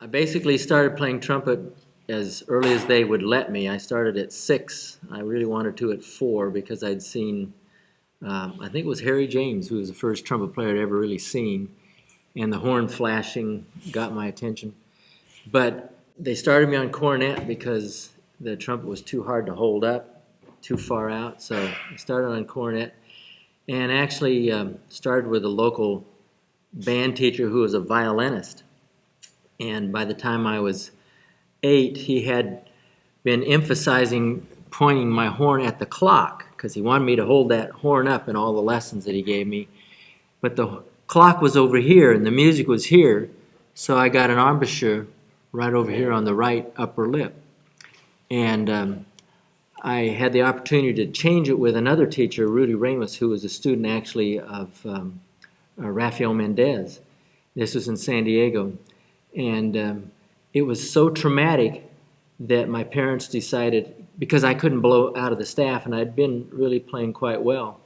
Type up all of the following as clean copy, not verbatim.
I basically started playing trumpet as early as they would let me. I started at 6. I really wanted to at 4 because I'd seen, I think it was Harry James, who was the first trumpet player I'd ever really seen, and the horn flashing got my attention. But they started me on cornet because the trumpet was too hard to hold up, too far out, so I started on cornet and actually started with a local band teacher who was a violinist. And by the time I was 8, he had been emphasizing pointing my horn at the clock because he wanted me to hold that horn up in all the lessons that he gave me. But the clock was over here and the music was here, so I got an embouchure right over here on the right upper lip. And I had the opportunity to change it with another teacher, Rudy Ramos, who was a student actually of Rafael Mendez. This was in San Diego. And it was so traumatic that my parents decided, because I couldn't blow out of the staff and I'd been really playing quite well,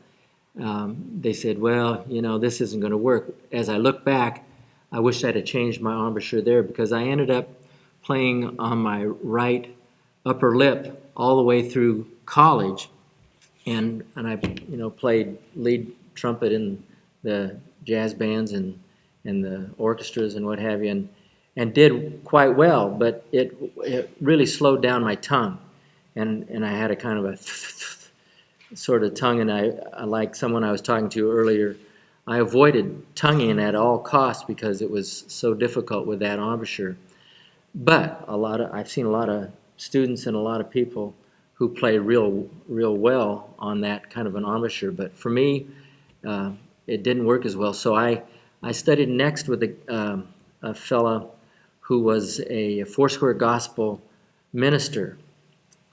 they said, well, you know, this isn't going to work. As I look back, I wish I'd have changed my embouchure there because I ended up playing on my right upper lip all the way through college. And I, played lead trumpet in the jazz bands and the orchestras and what have you, and did quite well, but it really slowed down my tongue, and I had a kind of a sort of tongue, and I like someone I was talking to earlier, I avoided tonguing at all costs because it was so difficult with that embouchure. But I've seen a lot of students and a lot of people who play real well on that kind of an embouchure, but for me, it didn't work as well. So I studied next with a fella who was a Foursquare Gospel minister,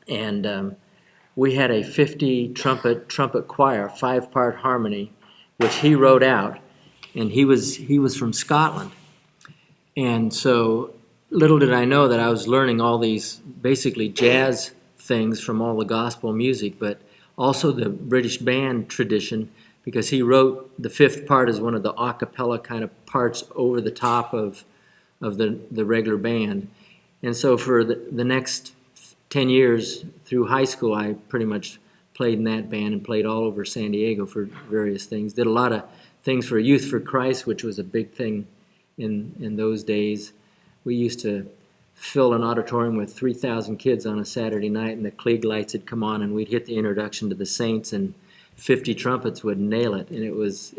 and we had a 50 trumpet choir, 5-part harmony, which he wrote out, and he was from Scotland, and so little did I know that I was learning all these basically jazz things from all the gospel music, but also the British band tradition, because he wrote the 5th part as one of the a cappella kind of parts over the top of the regular band. And so for the next 10 years through high school, I pretty much played in that band and played all over San Diego for various things. Did a lot of things for Youth for Christ, which was a big thing in those days. We used to fill an auditorium with 3,000 kids on a Saturday night, and the Klieg lights had come on, and we'd hit the introduction to the saints, and 50 trumpets would nail it. And it was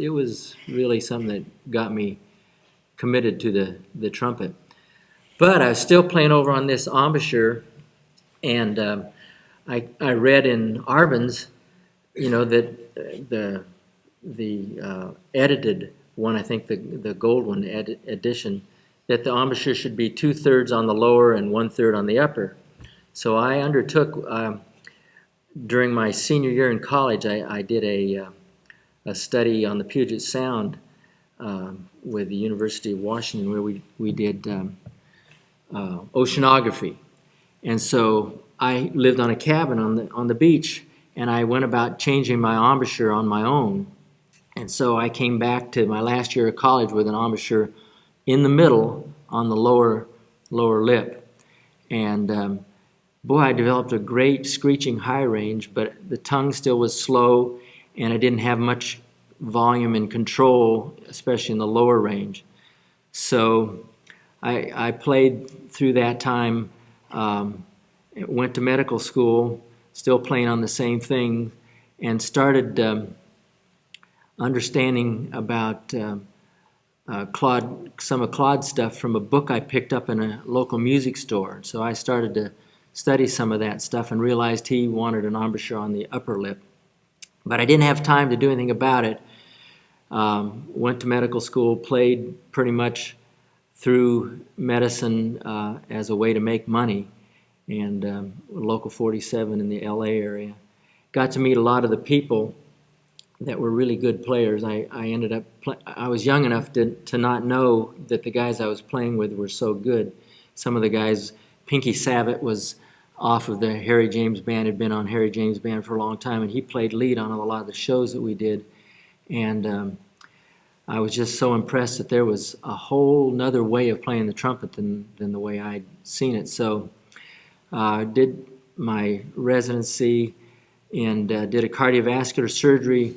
really something that got me committed to the trumpet. But I was still playing over on this embouchure, and I read in Arbenz, that the edited one, I think the gold one edition, that the embouchure should be 2/3 on the lower and 1/3 on the upper. So I undertook, during my senior year in college, I did a study on the Puget Sound with the University of Washington, where we did oceanography. And so I lived on a cabin on the beach, and I went about changing my embouchure on my own. And so I came back to my last year of college with an embouchure in the middle on the lower lip. And boy, I developed a great screeching high range, but the tongue still was slow, and I didn't have much volume and control, especially in the lower range. So I played through that time, went to medical school, still playing on the same thing, and started understanding about some of Claude's stuff from a book I picked up in a local music store. So I started to study some of that stuff and realized he wanted an embouchure on the upper lip. But I didn't have time to do anything about it. Went to medical school, played pretty much through medicine as a way to make money, and local 47 in the LA area. Got to meet a lot of the people that were really good players. I was young enough to not know that the guys I was playing with were so good. Some of the guys, Pinky Savitt was off of the Harry James Band, had been on Harry James Band for a long time, and he played lead on a lot of the shows that we did. And I was just so impressed that there was a whole nother way of playing the trumpet than the way I'd seen it. So I did my residency and did a cardiovascular surgery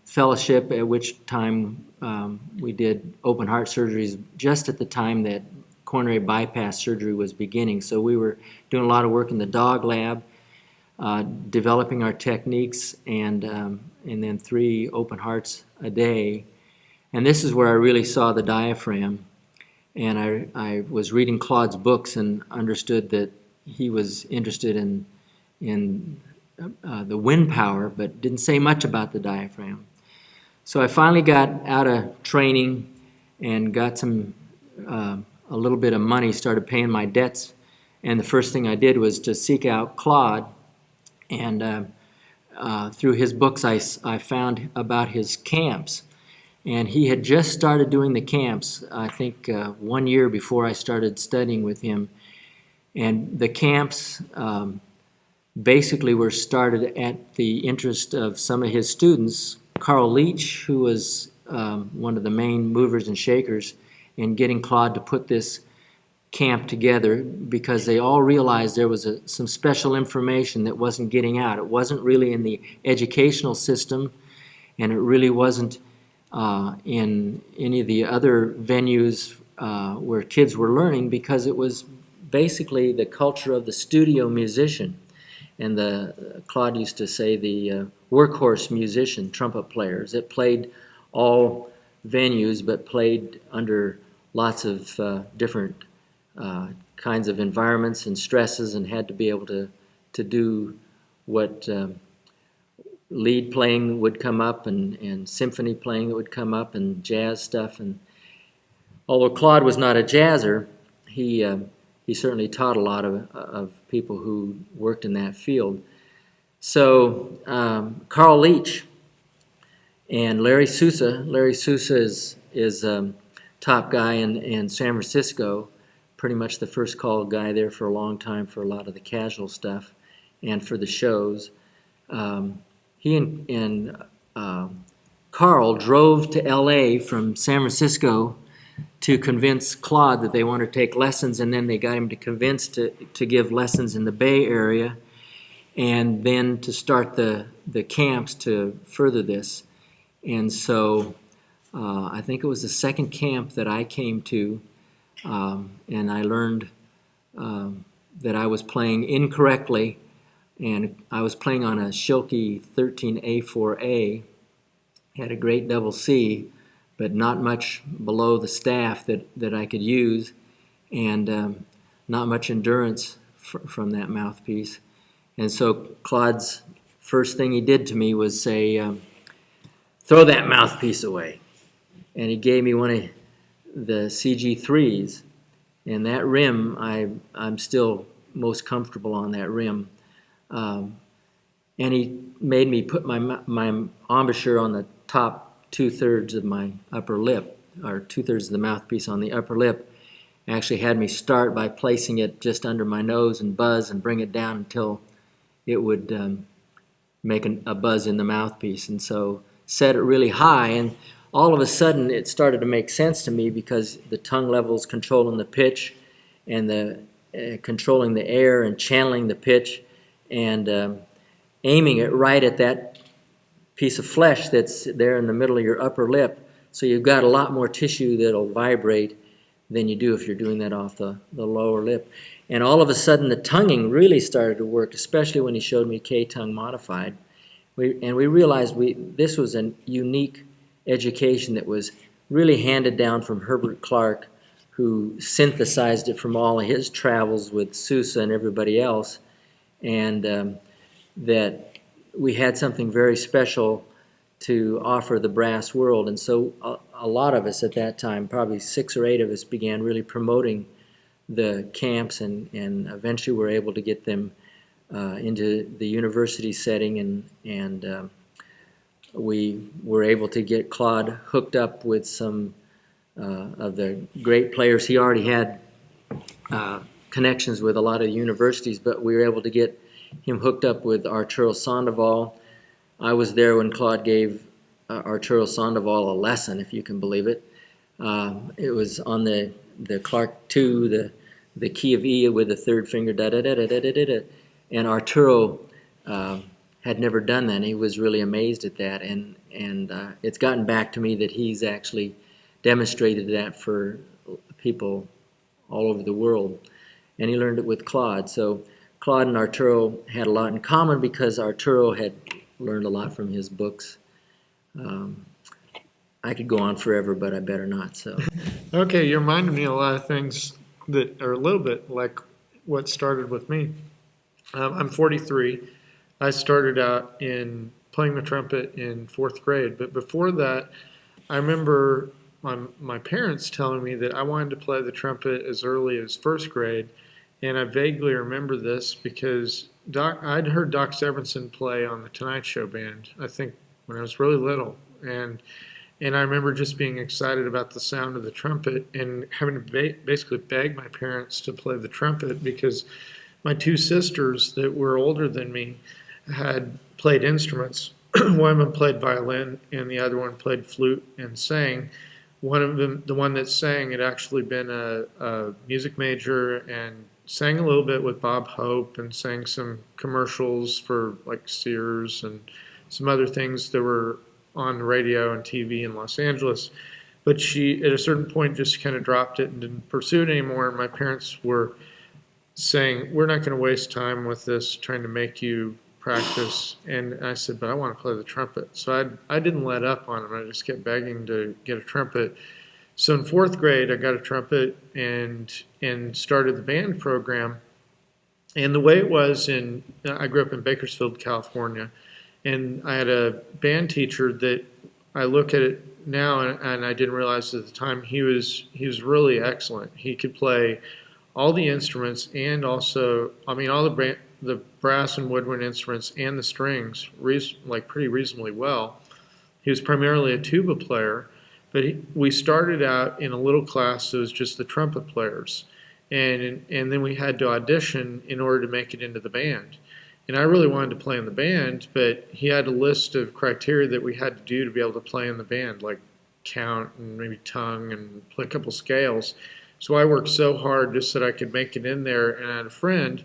fellowship, at which time we did open heart surgeries just at the time that coronary bypass surgery was beginning. So we were doing a lot of work in the dog lab, developing our techniques, and then 3 open hearts a day. And this is where I really saw the diaphragm. And I was reading Claude's books and understood that he was interested in the wind power, but didn't say much about the diaphragm. So I finally got out of training and got a little bit of money, started paying my debts. And the first thing I did was to seek out Claude. And through his books, I found about his camps. And he had just started doing the camps, I think 1 year before I started studying with him. And the camps basically were started at the interest of some of his students. Carl Leach, who was one of the main movers and shakers in getting Claude to put this camp together, because they all realized there was some special information that wasn't getting out. It wasn't really in the educational system, and it really wasn't in any of the other venues where kids were learning, because it was basically the culture of the studio musician. And Claude used to say the workhorse musician, trumpet players, that played all venues but played under lots of different kinds of environments and stresses, and had to be able to do what lead playing would come up, and symphony playing that would come up, and jazz stuff. And although Claude was not a jazzer, he certainly taught a lot of people who worked in that field. So Carl Leach and Larry Sousa. Larry Sousa is top guy in San Francisco, pretty much the first call guy there for a long time for a lot of the casual stuff and for the shows. He and Carl drove to L.A. from San Francisco to convince Claude that they wanted to take lessons, and then they got him to convince to give lessons in the Bay Area, and then to start the camps to further this. And so I think it was the second camp that I came to, and I learned that I was playing incorrectly, and I was playing on a Schilke 13A4A, had a great double C, but not much below the staff that I could use, and not much endurance from that mouthpiece. And so Claude's first thing he did to me was say, throw that mouthpiece away. And he gave me one of the CG3s, and that rim, I'm still most comfortable on that rim. And he made me put my embouchure on the top 2/3 of my upper lip, or 2/3 of the mouthpiece on the upper lip. Actually had me start by placing it just under my nose and buzz and bring it down until it would make a buzz in the mouthpiece. And so set it really high, and all of a sudden it started to make sense to me, because the tongue level's controlling the pitch, and the controlling the air and channeling the pitch, and aiming it right at that piece of flesh that's there in the middle of your upper lip. So you've got a lot more tissue that'll vibrate than you do if you're doing that off the lower lip. And all of a sudden the tonguing really started to work, especially when he showed me K-tongue modified. We realized this was a unique education that was really handed down from Herbert Clarke, who synthesized it from all of his travels with Sousa and everybody else, and that we had something very special to offer the brass world. And so a lot of us at that time, probably 6 or 8 of us, began really promoting the camps, and eventually were able to get them into the university setting, and we were able to get Claude hooked up with some of the great players. He already had connections with a lot of universities, but we were able to get him hooked up with Arturo Sandoval. I was there when Claude gave Arturo Sandoval a lesson, if you can believe it. It was on the Clarke 2, the key of E with the third finger, da da da da da da da. And Arturo had never done that, and he was really amazed at that. And it's gotten back to me that he's actually demonstrated that for people all over the world. And he learned it with Claude. So Claude and Arturo had a lot in common because Arturo had learned a lot from his books. I could go on forever, but I better not. So, Okay, you reminded me of a lot of things that are a little bit like what started with me. I'm 43. I started out in playing the trumpet in fourth grade, but before that, I remember my parents telling me that I wanted to play the trumpet as early as first grade, and I vaguely remember this because I'd heard Doc Severinsen play on the Tonight Show band, I think when I was really little, and I remember just being excited about the sound of the trumpet and having to basically beg my parents to play the trumpet because my two sisters that were older than me had played instruments. One of them played violin and the other one played flute and sang. One of them, the one that sang, had actually been a music major and sang a little bit with Bob Hope and sang some commercials for like Sears and some other things that were on the radio and TV in Los Angeles. But she, at a certain point, just kind of dropped it and didn't pursue it anymore. And my parents were saying, we're not going to waste time with this trying to make you practice. And I said, but I want to play the trumpet. So I didn't let up on them. I just kept begging to get a trumpet. So in fourth grade, I got a trumpet and started the band program. And the way it was I grew up in Bakersfield, California, and I had a band teacher that I look at it now and I didn't realize at the time he was really excellent. He could play all the instruments and also, I mean, all the brass and woodwind instruments and the strings pretty reasonably well. He was primarily a tuba player, but we started out in a little class that was just the trumpet players. And then we had to audition in order to make it into the band. And I really wanted to play in the band, but he had a list of criteria that we had to do to be able to play in the band, like count and maybe tongue and play a couple scales. So I worked so hard just so that I could make it in there. And I had a friend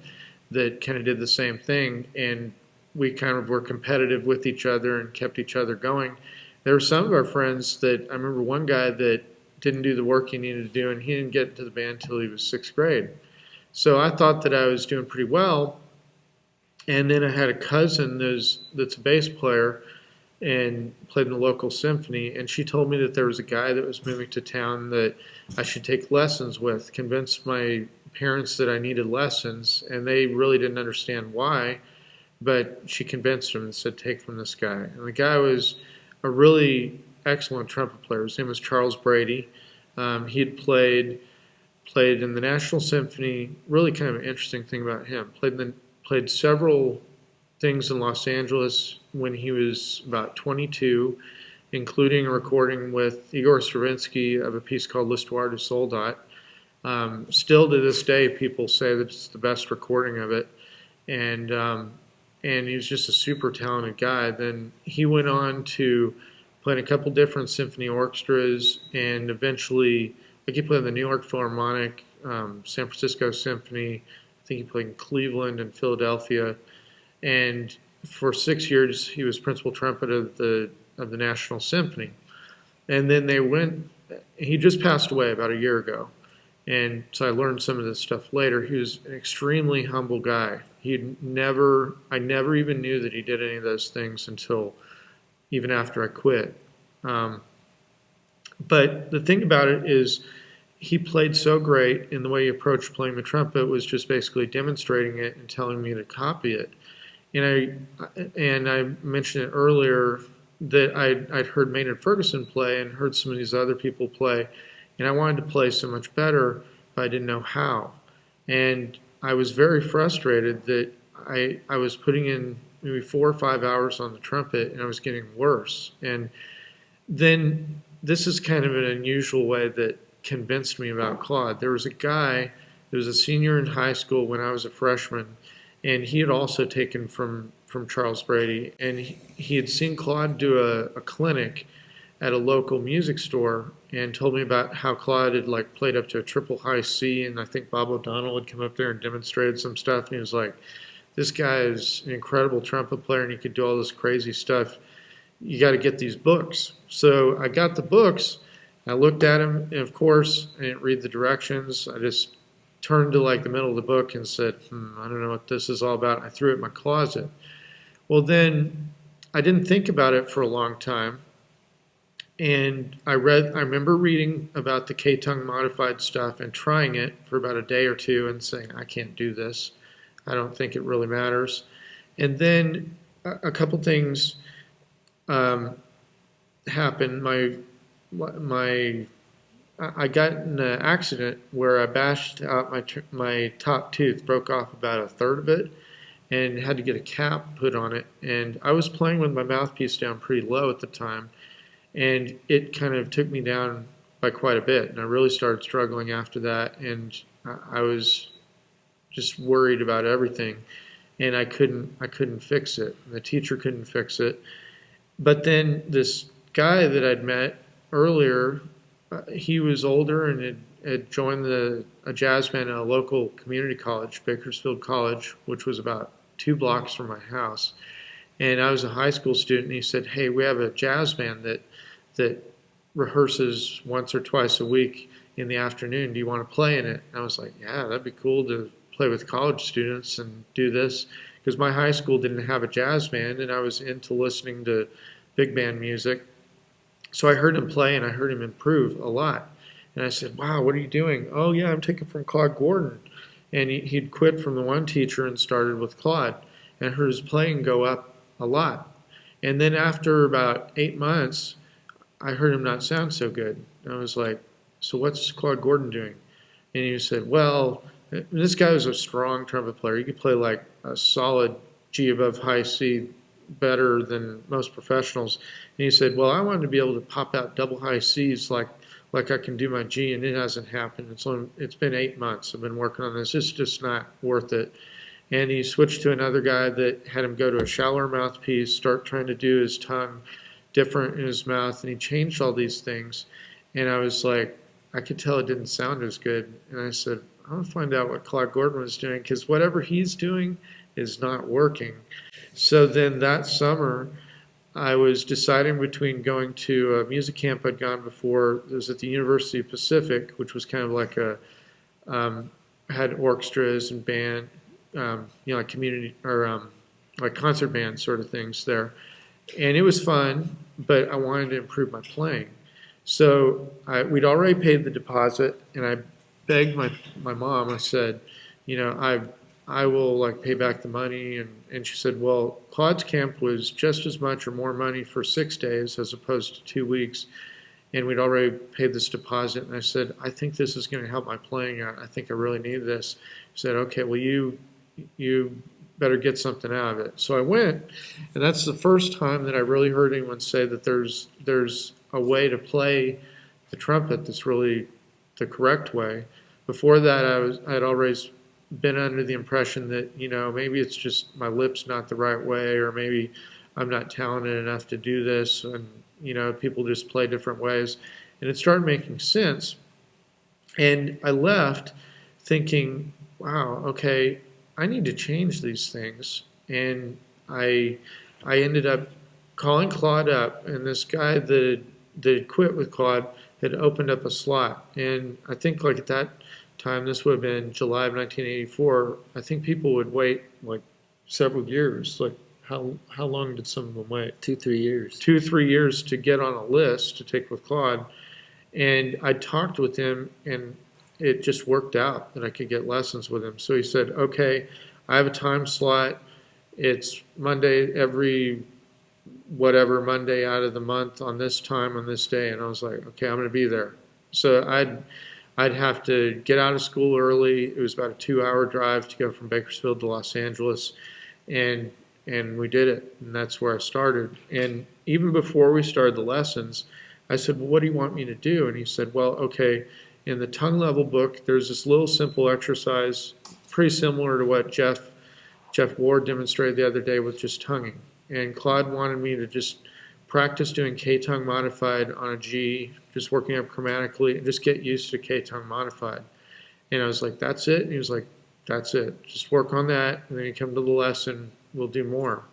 that kind of did the same thing, and we kind of were competitive with each other and kept each other going. There were some of our friends that, I remember one guy that didn't do the work he needed to do, and he didn't get into the band until he was sixth grade. So I thought that I was doing pretty well. And then I had a cousin that's a bass player and played in the local symphony, and she told me that there was a guy that was moving to town that I should take lessons with, convinced my parents that I needed lessons, and they really didn't understand why, but she convinced them and said, take from this guy. And the guy was a really excellent trumpet player. His name was Charles Brady. He had played in the National Symphony. Really kind of an interesting thing about him. Played several things in Los Angeles when he was about 22, including a recording with Igor Stravinsky of a piece called L'Histoire du Soldat. Still to this day, people say that it's the best recording of it. And he was just a super talented guy. Then he went on to play in a couple different symphony orchestras, and eventually, like he played in the New York Philharmonic, San Francisco Symphony. I think he played in Cleveland and Philadelphia, and for 6 years he was principal trumpet of the National Symphony. And then he just passed away about a year ago, and so I learned some of this stuff later. He was an extremely humble guy. I never even knew that he did any of those things until even after I quit. But the thing about it is, he played so great, and the way he approached playing the trumpet was just basically demonstrating it and telling me to copy it. And I mentioned it earlier that I'd heard Maynard Ferguson play and heard some of these other people play, and I wanted to play so much better, but I didn't know how. And I was very frustrated that I was putting in maybe 4 or 5 hours on the trumpet, and I was getting worse. And then this is kind of an unusual way that convinced me about Claude. There was a guy that was a senior in high school when I was a freshman, and he had also taken from from Charles Brady, and he had seen Claude do a clinic at a local music store and told me about how Claude had like played up to a triple high C, and I think Bob O'Donnell had come up there and demonstrated some stuff, and he was like, this guy is an incredible trumpet player and he could do all this crazy stuff. You got to get these books. So I got the books. I looked at them, and of course, I didn't read the directions. I just turned to like the middle of the book and said, I don't know what this is all about. I threw it in my closet. Well, then I didn't think about it for a long time. And I remember reading about the K-tongue modified stuff and trying it for about a day or two and saying, I can't do this. I don't think it really matters. And then a couple things happened. I got in an accident where I bashed out my top tooth, broke off about a third of it, and had to get a cap put on it. And I was playing with my mouthpiece down pretty low at the time, and it kind of took me down by quite a bit. And I really started struggling after that, and I was just worried about everything, and I couldn't fix it. The teacher couldn't fix it. But then this guy that I'd met earlier, he was older and had joined a jazz band at a local community college, Bakersfield College, which was about 2 blocks from my house. And I was a high school student, and he said, hey, we have a jazz band that rehearses once or twice a week in the afternoon. Do you want to play in it? And I was like, yeah, that'd be cool to play with college students and do this, because my high school didn't have a jazz band, and I was into listening to big band music. So I heard him play, and I heard him improve a lot. And I said, wow, what are you doing? Oh, yeah, I'm taking from Claude Gordon. And he'd quit from the one teacher and started with Claude. And I heard his playing go up a lot. And then after about 8 months, I heard him not sound so good. And I was like, so what's Claude Gordon doing? And he said, well, this guy was a strong trumpet player. He could play like a solid G above high C better than most professionals. And he said, well, I wanted to be able to pop out double high C's like I can do my G, and it hasn't happened. It's been 8 months. I've been working on this. It's just not worth it. And he switched to another guy that had him go to a shallower mouthpiece, start trying to do his tongue different in his mouth, and he changed all these things. And I was like, I could tell it didn't sound as good. And I said, I want to find out what Claude Gordon was doing, because whatever he's doing is not working. So then that summer, I was deciding between going to a music camp I'd gone before. It was at the University of Pacific, which was kind of like had orchestras and band, like community or like concert band sort of things there. And it was fun, but I wanted to improve my playing. So we'd already paid the deposit, and I begged my mom. I said, I will like pay back the money. And she said, well, Claude's camp was just as much or more money for 6 days as opposed to 2 weeks. And we'd already paid this deposit. And I said, I think this is going to help my playing. I think I really need this. She said, okay, well, you better get something out of it. So I went, and that's the first time that I really heard anyone say that there's a way to play the trumpet that's really the correct way. Before that, I had always been under the impression that, maybe it's just my lips not the right way, or maybe I'm not talented enough to do this, and, people just play different ways. And it started making sense. And I left thinking, wow, okay, I need to change these things. And I ended up calling Claude up, and this guy that had quit with Claude had opened up a slot. And I think like at that time, this would have been July of 1984, I think people would wait like several years. Like how long did some of them wait? 2-3 years. 2-3 years to get on a list to take with Claude. And I talked with him, and it just worked out that I could get lessons with him. So he said, okay, I have a time slot. It's Monday, every whatever Monday out of the month on this time on this day. And I was like, okay, I'm going to be there. So I'd have to get out of school early. It was about a 2-hour drive to go from Bakersfield to Los Angeles. And we did it. And that's where I started. And even before we started the lessons, I said, well, what do you want me to do? And he said, well, okay, in the tongue level book, there's this little simple exercise, pretty similar to what Jeff Jeff Ward demonstrated the other day with just tonguing. And Claude wanted me to just practice doing K-tongue modified on a G, just working up chromatically, and just get used to K-tongue modified. And I was like, that's it? And he was like, that's it. Just work on that, and then you come to the lesson, we'll do more.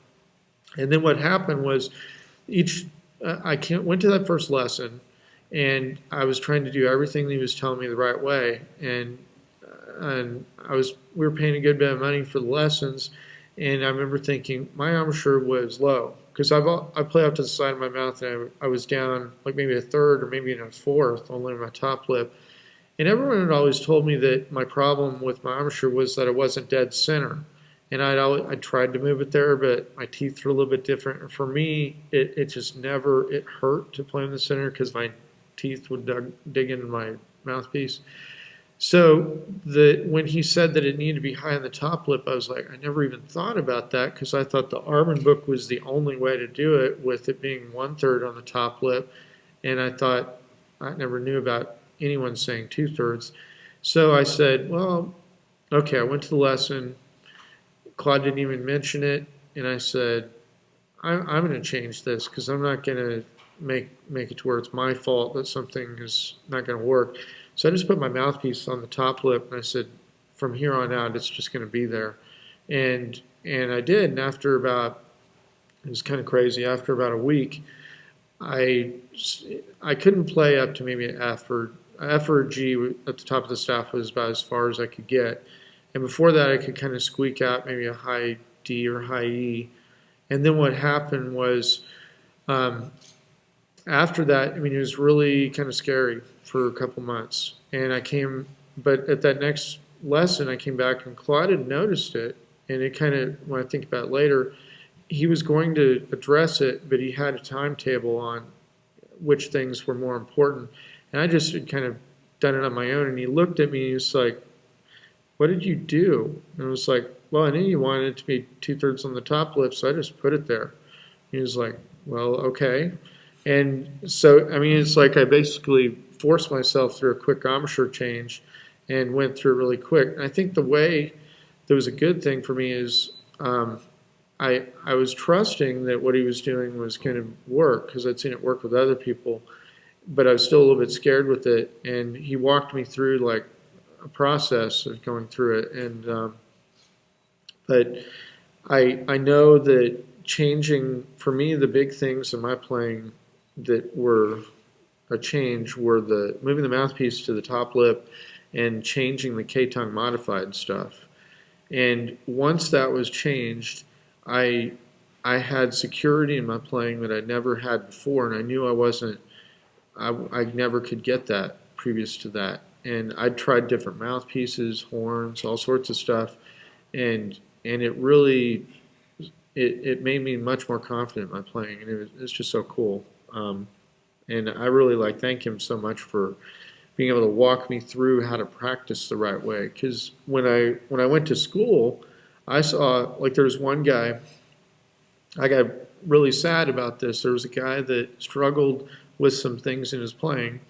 And then what happened was went to that first lesson, and I was trying to do everything that he was telling me the right way. And we were paying a good bit of money for the lessons, and I remember thinking my embouchure was low because I play out to the side of my mouth, and I was down like maybe a third or maybe a fourth, only my top lip. And everyone had always told me that my problem with my embouchure was that it wasn't dead center. And I tried to move it there, but my teeth were a little bit different. And for me, it just never, it hurt to play in the center because my teeth would dig into my mouthpiece. So when he said that it needed to be high on the top lip, I was like, I never even thought about that because I thought the Armin book was the only way to do it, with it being 1/3 on the top lip. And I never knew about anyone saying 2/3. So I said, well, okay, I went to the lesson. Claude didn't even mention it, and I said, I'm going to change this because I'm not going to make it to where it's my fault that something is not going to work. So I just put my mouthpiece on the top lip, and I said, from here on out, it's just going to be there. And I did, and after about, it was kind of crazy, after about a week, I couldn't play up to maybe an F or a G at the top of the staff was about as far as I could get. And before that, I could kind of squeak out maybe a high D or high E. And then what happened was, after that, I mean, it was really kind of scary for a couple months. And but at that next lesson, I came back and Claude had noticed it. And it kind of, when I think about it later, he was going to address it, but he had a timetable on which things were more important. And I just had kind of done it on my own. And he looked at me and he was like, what did you do? And I was like, well, I knew you wanted it to be 2/3 on the top lip, so I just put it there. He was like, well, okay. And so, I mean, it's like I basically forced myself through a quick embouchure change and went through it really quick. And I think the way that was a good thing for me is I was trusting that what he was doing was going to work because I'd seen it work with other people, but I was still a little bit scared with it. And he walked me through like a process of going through it. And but I know that changing, for me, the big things in my playing that were a change were moving the mouthpiece to the top lip and changing the K-tongue modified stuff. And once that was changed, I had security in my playing that I never had before, and I knew I never could get that previous to that. And I tried different mouthpieces, horns, all sorts of stuff, and it really it made me much more confident in my playing, and it's just so cool. And I really thank him so much for being able to walk me through how to practice the right way. Because when I went to school, I saw there was one guy. I got really sad about this. There was a guy that struggled with some things in his playing.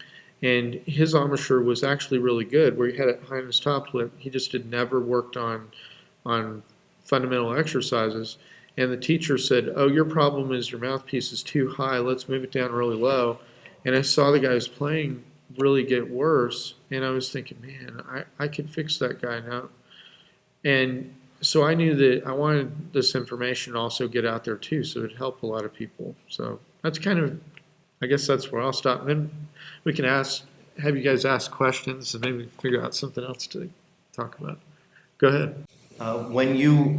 And his embouchure was actually really good, where he had it high in his top lip. He just had never worked on fundamental exercises. And the teacher said, oh, your problem is your mouthpiece is too high. Let's move it down really low. And I saw the guy who's playing really get worse. And I was thinking, man, I could fix that guy now. And so I knew that I wanted this information to also get out there too, so it'd help a lot of people. So that's kind of, I guess that's where I'll stop. And then we can have you guys ask questions and maybe figure out something else to talk about. Go ahead. When you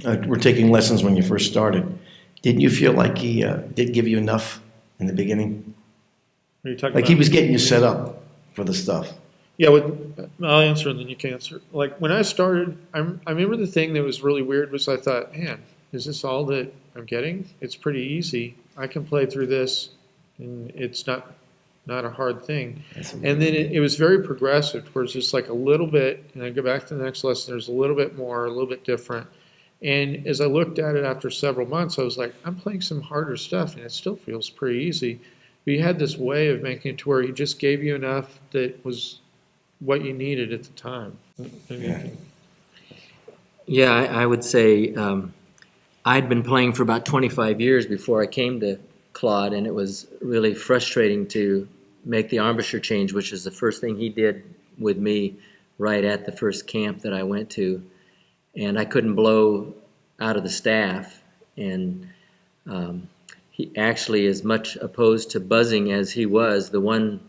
were taking lessons when you first started, didn't you feel like he didn't give you enough in the beginning? Are you talking Like about he was getting you set up for the stuff? Yeah, I'll answer and then you can answer. Like when I started, I remember the thing that was really weird was I thought, man, is this all that I'm getting? It's pretty easy. I can play through this, and it's not a hard thing. And then it was very progressive, where it's just like a little bit, and I go back to the next lesson, there's a little bit more, a little bit different. And as I looked at it after several months, I was like, I'm playing some harder stuff, and it still feels pretty easy. But he had this way of making it to where he just gave you enough that was what you needed at the time. Yeah. Yeah, I would say I'd been playing for about 25 years before I came to Claude, and it was really frustrating to make the embouchure change, which is the first thing he did with me right at the first camp that I went to. And I couldn't blow out of the staff. And he actually, as much opposed to buzzing as he was, the one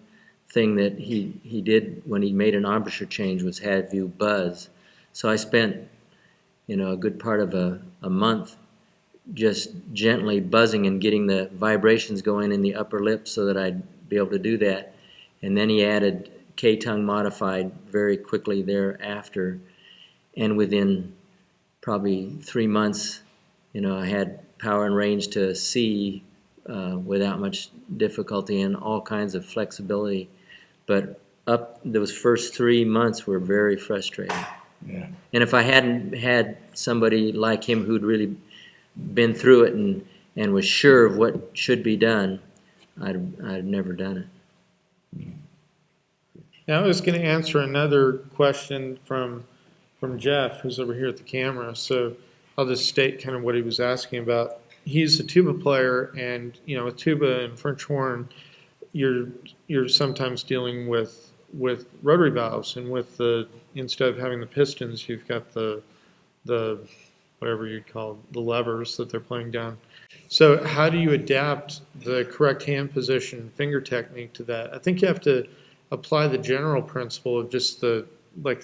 thing that he did when he made an embouchure change was have you buzz. So I spent, a good part of a month just gently buzzing and getting the vibrations going in the upper lip so that I'd be able to do that. And then he added K-tongue modified very quickly thereafter. And within probably 3 months, I had power and range to C without much difficulty and all kinds of flexibility. But up those first 3 months were very frustrating. Yeah. And if I hadn't had somebody like him who'd really been through it and was sure of what should be done, I'd never done it. Now I was going to answer another question from Jeff, who's over here at the camera. So I'll just state kind of what he was asking about. He's a tuba player, and with tuba and French horn, you're sometimes dealing with rotary valves, and with instead of having the pistons, you've got the whatever you'd call the levers that they're playing down. So how do you adapt the correct hand position, finger technique to that? I think you have to apply the general principle of just the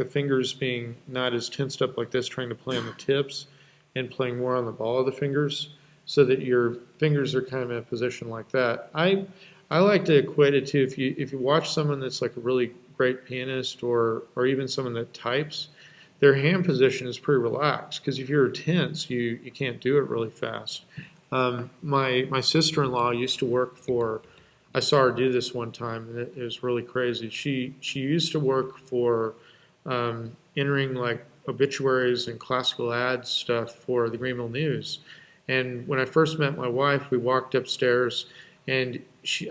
fingers being not as tensed up like this, trying to play on the tips and playing more on the ball of the fingers, so that your fingers are kind of in a position like that. I like to equate it to if you watch someone that's like a really great pianist or even someone that types, their hand position is pretty relaxed, because if you're tense, you can't do it really fast. My sister-in-law used to work for, I saw her do this one time, and it was really crazy. She used to work for entering like obituaries and classical ads stuff for the Greenville News. And when I first met my wife, we walked upstairs, and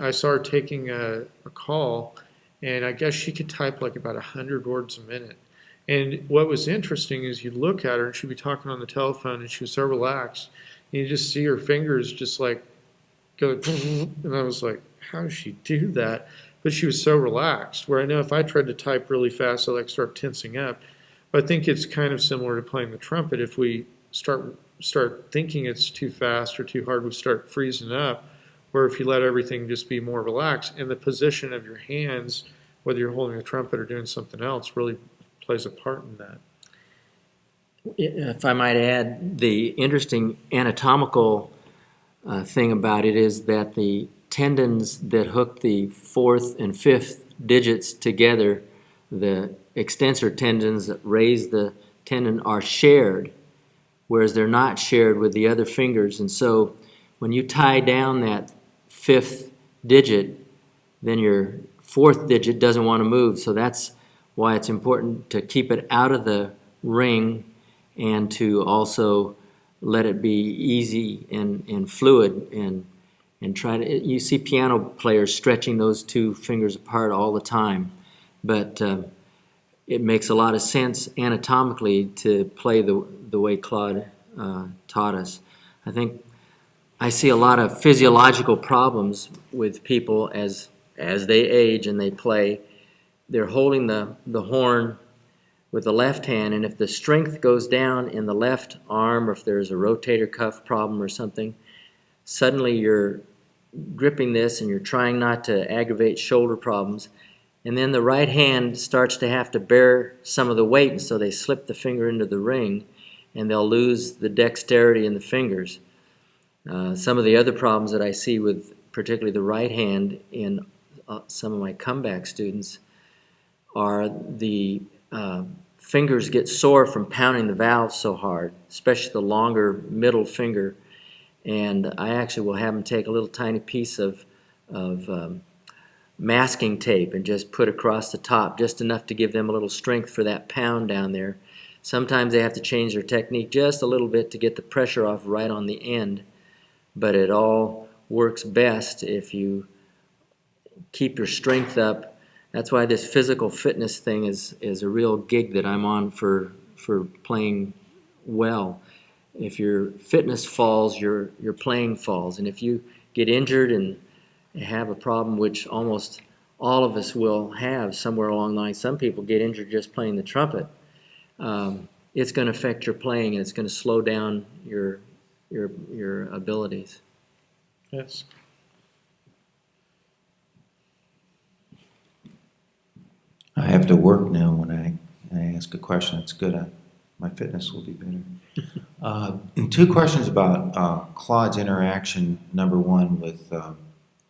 I saw her taking a call, and I guess she could type like about 100 words a minute. And what was interesting is you'd look at her, and she'd be talking on the telephone, and she was so relaxed. And you just see her fingers just like go, and I was like, how does she do that? But she was so relaxed, where I know if I tried to type really fast, I'd like start tensing up. But I think it's kind of similar to playing the trumpet. If we start thinking it's too fast or too hard, we start freezing up. Where if you let everything just be more relaxed, and the position of your hands, whether you're holding a trumpet or doing something else, really plays a part in that. If I might add, the interesting anatomical thing about it is that the tendons that hook the fourth and fifth digits together, the extensor tendons that raise the tendon, are shared, whereas they're not shared with the other fingers. And so when you tie down that fifth digit, then your fourth digit doesn't want to move. So that's why it's important to keep it out of the ring and to also let it be easy and fluid and try to. You see piano players stretching those two fingers apart all the time, but it makes a lot of sense anatomically to play the way Claude taught us. I think I see a lot of physiological problems with people as they age and they play. They're holding the horn with the left hand, and if the strength goes down in the left arm, or if there's a rotator cuff problem or something, suddenly you're gripping this and you're trying not to aggravate shoulder problems, and then the right hand starts to have to bear some of the weight, and so they slip the finger into the ring, and they'll lose the dexterity in the fingers. Some of the other problems that I see with particularly the right hand in some of my comeback students are the fingers get sore from pounding the valves so hard, especially the longer middle finger. And I actually will have them take a little tiny piece of masking tape and just put across the top, just enough to give them a little strength for that pound down there. Sometimes they have to change their technique just a little bit to get the pressure off right on the end, but it all works best if you keep your strength up. That's why this physical fitness thing is a real gig that I'm on for playing well. If your fitness falls, your playing falls. And if you get injured and have a problem, which almost all of us will have somewhere along the line, some people get injured just playing the trumpet, it's going to affect your playing, and it's going to slow down your abilities. Yes. I have to work now when I ask a question. It's good. My fitness will be better. And two questions about Claude's interaction. Number one with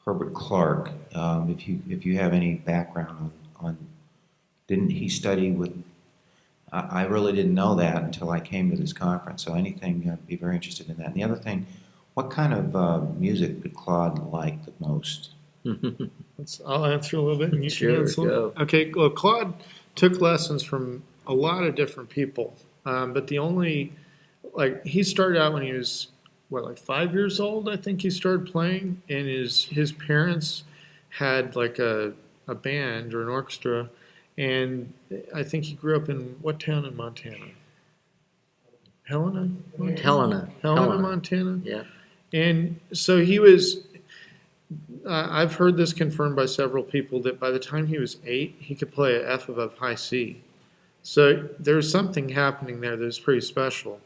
Herbert Clarke. If you have any background on didn't he study with? I really didn't know that until I came to this conference. So anything, I'd be very interested in that. And the other thing, what kind of music did Claude like the most? I'll answer a little bit, and you Sure, can answer. go. Okay, well, Claude took lessons from a lot of different people, but the only, he started out when he was, 5 years old, I think he started playing, and his parents had a band or an orchestra, and I think he grew up in what town in Montana? Helena? Helena, Montana? yeah. And so he was, I've heard this confirmed by several people, that by the time he was 8, he could play a F above high C. So there's something happening there that's pretty special.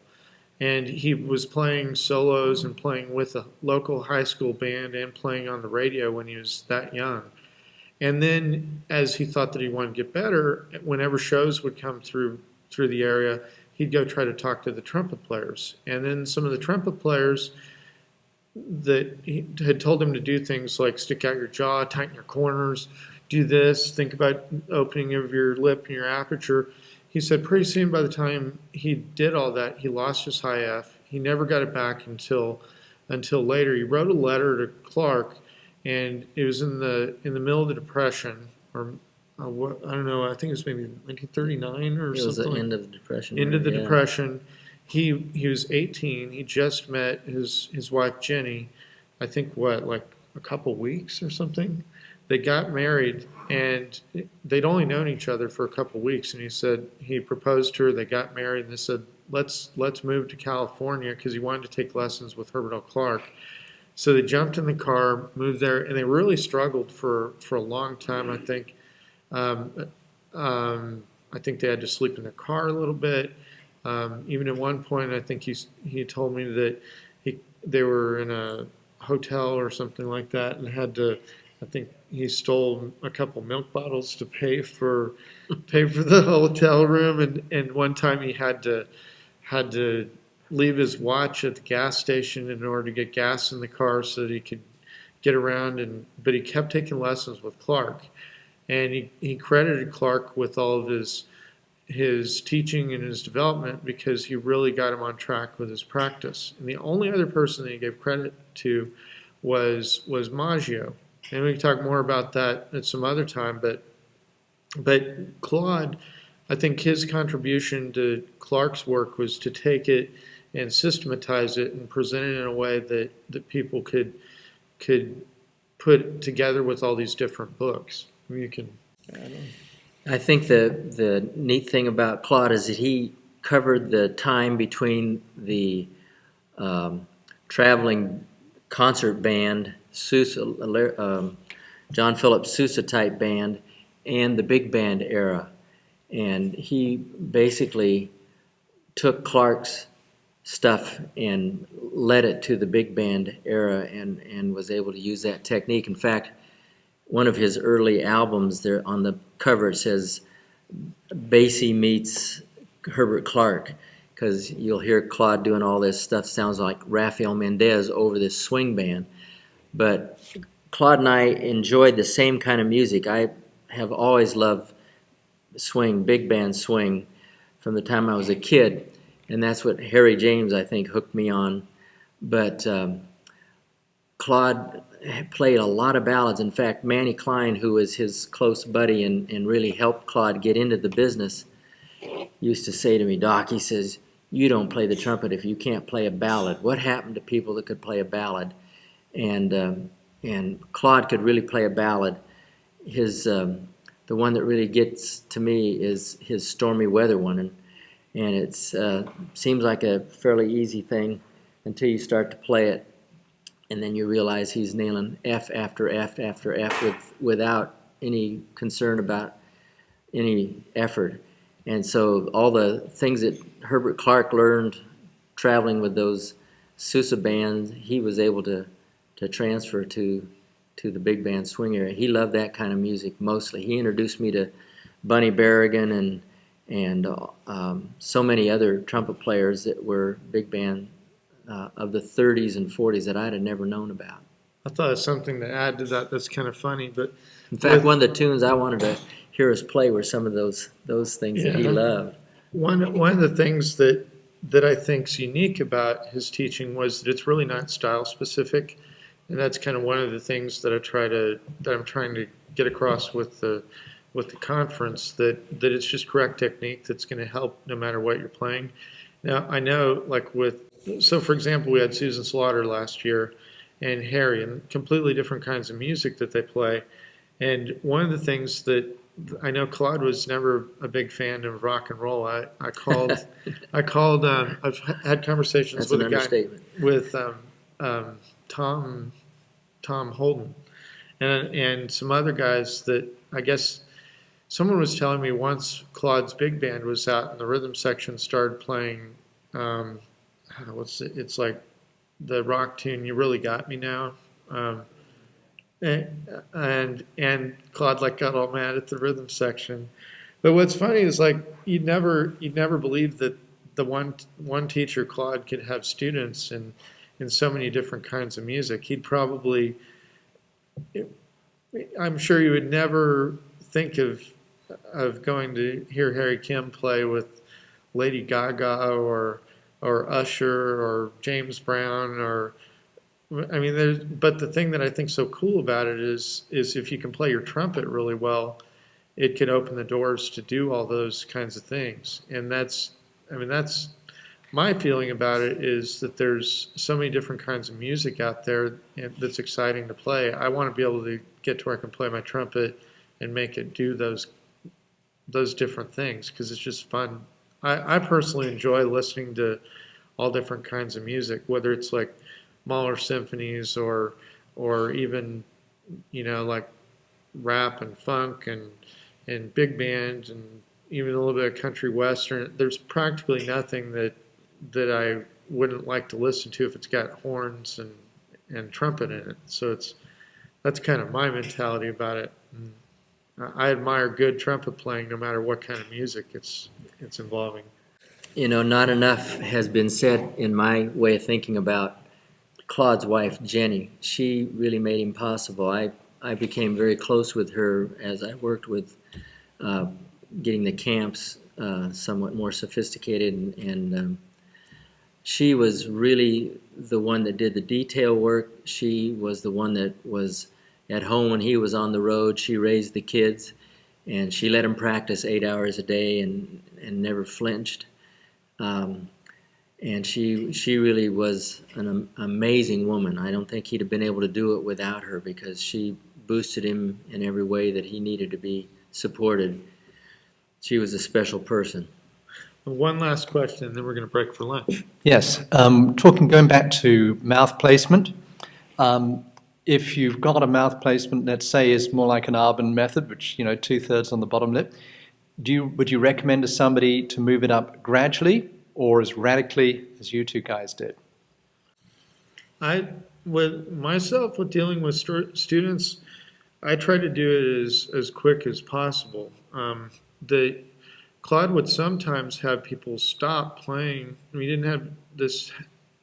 And he was playing solos and playing with a local high school band and playing on the radio when he was that young. And then as he thought that he wanted to get better, whenever shows would come through the area, he'd go try to talk to the trumpet players. And then some of the trumpet players that he had told him to do things like stick out your jaw, tighten your corners, do this, think about opening of your lip and your aperture. He said pretty soon by the time he did all that, he lost his high F. He never got it back until later. He wrote a letter to Clarke, and it was in the middle of the Depression, or I don't know, I think it was maybe 1939 or something. It was the end of the Depression. End of the yeah. Depression. He was 18. He just met his wife Ginny, I think a couple weeks or something. They got married, and they'd only known each other for a couple weeks. And he said he proposed to her. They got married, and they said let's move to California, because he wanted to take lessons with Herbert Clarke. So they jumped in the car, moved there, and they really struggled for a long time. I think I think they had to sleep in their car a little bit. Even at one point, I think he told me that they were in a hotel or something like that, and had to. I think he stole a couple milk bottles to pay for the hotel room, and one time he had to leave his watch at the gas station in order to get gas in the car so that he could get around. But he kept taking lessons with Clarke, and he credited Clarke with all of his teaching and his development, because he really got him on track with his practice. And the only other person that he gave credit to was Maggio. And we can talk more about that at some other time. But Claude, I think his contribution to Clarke's work was to take it and systematize it and present it in a way that people could put together with all these different books. I mean, you can add on. I think the neat thing about Claude is that he covered the time between the traveling concert band, John Philip Sousa type band, and the big band era. And he basically took Clarke's stuff and led it to the big band era, and was able to use that technique. In fact, one of his early albums, there on the cover it says Basie meets Herbert Clarke, because you'll hear Claude doing all this stuff, sounds like Rafael Mendez over this swing band. But Claude and I enjoyed the same kind of music. I have always loved swing, big band swing, from the time I was a kid, and that's what Harry James, I think, hooked me on. But Claude played a lot of ballads. In fact, Manny Klein, who was his close buddy and really helped Claude get into the business, used to say to me, Doc, he says, you don't play the trumpet if you can't play a ballad. What happened to people that could play a ballad? And Claude could really play a ballad. The one that really gets to me is his Stormy Weather one. and it's seems like a fairly easy thing until you start to play it, and then you realize he's nailing F after F after F without any concern about any effort. And so all the things that Herbert Clarke learned traveling with those Sousa bands, he was able to transfer to the big band swing area. He loved that kind of music mostly. He introduced me to Bunny Berrigan and so many other trumpet players that were big band of the 30s and 40s that I'd have never known about. I thought of something to add to that that's kind of funny, but in fact, one of the tunes I wanted to hear us play were some of those things that he loved. One of the things that I think's unique about his teaching was that it's really not style specific, and that's kind of one of the things that I'm trying to get across with the conference, that it's just correct technique that's going to help no matter what you're playing. Now I know, so for example, we had Susan Slaughter last year and Harry, and completely different kinds of music that they play. And one of the things that I know, Claude was never a big fan of rock and roll. I've had conversations with a guy, with Tom Holden, and some other guys that I guess someone was telling me once Claude's big band was out and the rhythm section started playing, it's like the rock tune, You Really Got Me Now. And Claude got all mad at the rhythm section. But what's funny is you'd never believe that the one teacher, Claude, could have students in so many different kinds of music. I'm sure you would never think of going to hear Harry Kim play with Lady Gaga or Usher or James Brown but the thing that I think so cool about it is if you can play your trumpet really well, it can open the doors to do all those kinds of things. And that's my feeling about it, is that there's so many different kinds of music out there that's exciting to play. I want to be able to get to where I can play my trumpet and make it do those different things, because it's just fun. I personally enjoy listening to all different kinds of music, whether it's Mahler symphonies or even rap and funk and big band and even a little bit of country western. There's practically nothing that I wouldn't like to listen to if it's got horns and trumpet in it. So that's kind of my mentality about it. And I admire good trumpet playing no matter what kind of music it's involving. Not enough has been said in my way of thinking about Claude's wife, Ginny. She really made him possible. I became very close with her as I worked with getting the camps somewhat more sophisticated, and she was really the one that did the detail work. She was the one that was at home when he was on the road. She raised the kids, and she let him practice 8 hours a day and never flinched. And she really was an amazing woman. I don't think he'd have been able to do it without her, because she boosted him in every way that he needed to be supported. She was a special person. One last question, and then we're going to break for lunch. Yes, going back to mouth placement. If you've got a mouth placement, let's say, is more like an Arbin method, which 2/3 on the bottom lip, would you recommend to somebody to move it up gradually or as radically as you two guys did? With dealing with students, I try to do it as quick as possible. Claude would sometimes have people stop playing. He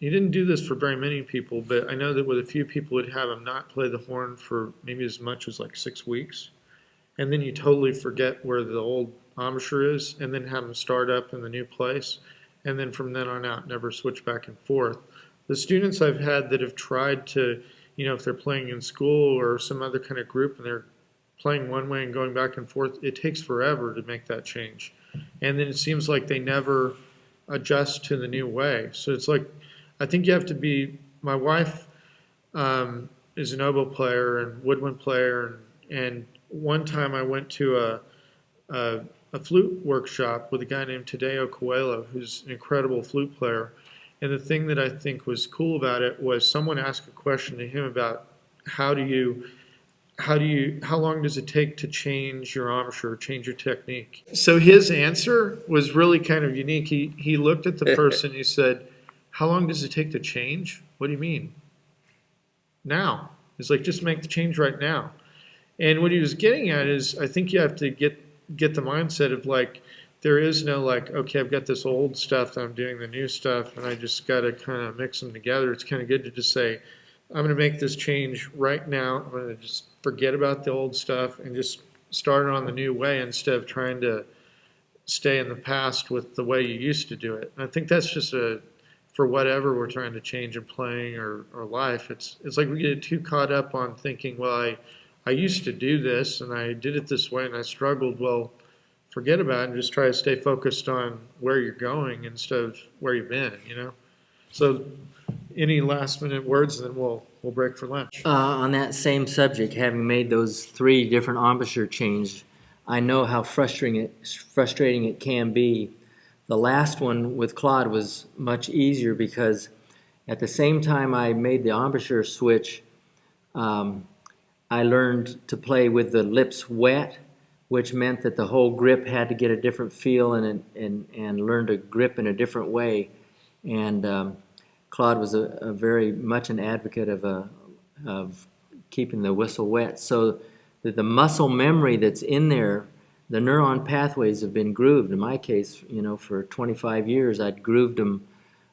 didn't do this for very many people, but I know that with a few people would have him not play the horn for maybe as much as 6 weeks. And then you totally forget where the old embouchure is, and then have them start up in the new place. And then from then on out, never switch back and forth. The students I've had that have tried to, if they're playing in school or some other kind of group and they're playing one way and going back and forth, it takes forever to make that change. And then it seems like they never adjust to the new way. So it's I think you have to be, my wife is an oboe player and woodwind player, and one time I went to a flute workshop with a guy named Tadeo Coelho, who's an incredible flute player. And the thing that I think was cool about it was someone asked a question to him about how long does it take to change your embouchure, change your technique? So his answer was really kind of unique. He looked at the person, he said, how long does it take to change? What do you mean? Now. It's like, just make the change right now. And what he was getting at is, I think you have to get the mindset of like, there is no like, okay, I've got this old stuff, I'm doing the new stuff, and I just got to kind of mix them together. It's kind of good to just say, I'm going to make this change right now. I'm going to just forget about the old stuff and just start it on the new way instead of trying to stay in the past with the way you used to do it. And I think that's just for whatever we're trying to change in playing or life. It's like we get too caught up on thinking, well, I used to do this and I did it this way and I struggled. Well, forget about it and just try to stay focused on where you're going instead of where you've been, you know? So any last minute words, and then we'll break for lunch. On that same subject, having made those 3 different embouchure changes, I know how frustrating it can be. The last one with Claude was much easier because at the same time I made the embouchure switch, I learned to play with the lips wet, which meant that the whole grip had to get a different feel and learn to grip in a different way. And Claude was a very much an advocate of keeping the whistle wet, so that the muscle memory that's in there, the neuron pathways have been grooved. In my case, you know, for 25 years, I'd grooved them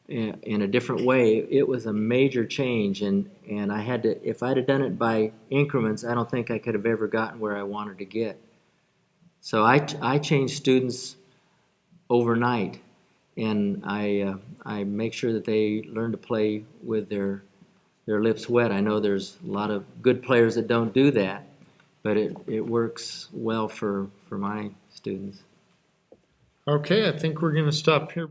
in a different way. It was a major change, and I had to, if I'd have done it by increments, I don't think I could have ever gotten where I wanted to get. So I changed students overnight, and I make sure that they learn to play with their lips wet. I know there's a lot of good players that don't do that, but it works well for my students. Okay, I think we're going to stop here.